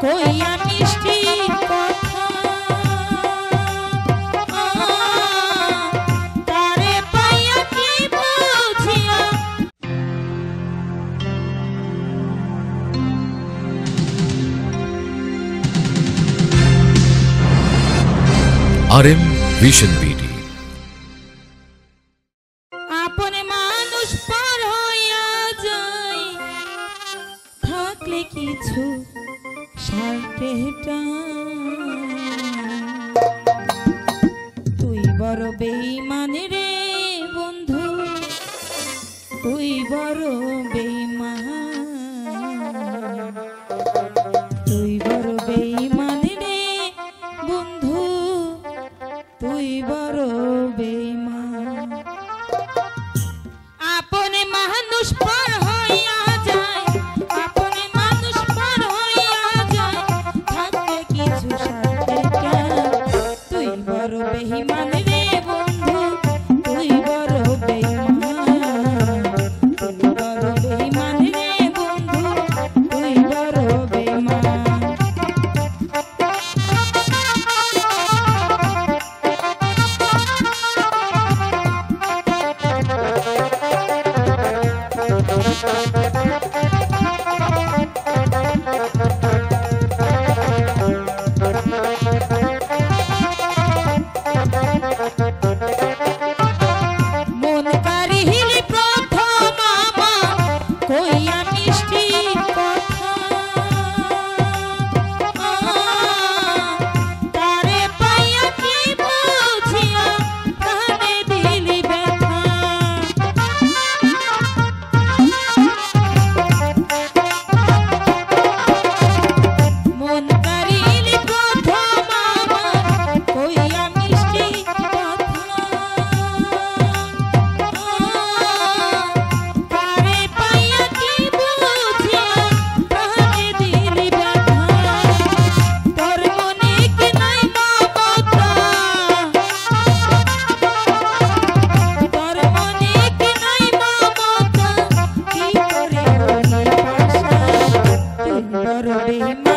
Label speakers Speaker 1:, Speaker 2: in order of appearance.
Speaker 1: কইয়া মিষ্টি কথা তারে পাইয়া কি বুঝিয়া
Speaker 2: RM Vision BD
Speaker 1: আপনে মানুষ পার হইয়া যায় থাকলে কিছু সাথেটা তুই বড় বেঈমান রে বন্ধু তুই বড় বেঈমান তুই বড় বেঈমান রে বন্ধু তুই বড় বেঈমান আপনে মানুষ পার হইয়া যায় আপনে মানুষ পার হইয়া যায় থাকতে কিছু সাথে তুই বড় বেঈমান রে বন্ধু তুই বড় বেঈমান তুই বড় বেঈমান রে বন্ধু তুই বড় বেঈমান মন কারিহিলি প্রথম আমার কইয়া মিষ্টি কথা তারে পাইয়া কি বুঝিয়া প্রাণে দিলি ব্যথা মন কারিহিলি প্রথম আমার কইয়া মিষ্টি কথা তারে পাইয়া কি বুঝিয়া প্রাণে দিলি ব্যথা তোর মনে কি নাই মমতা তোর মনে কি নাই মমতা কি করে হলি পাশা তুই বড় বেঈমান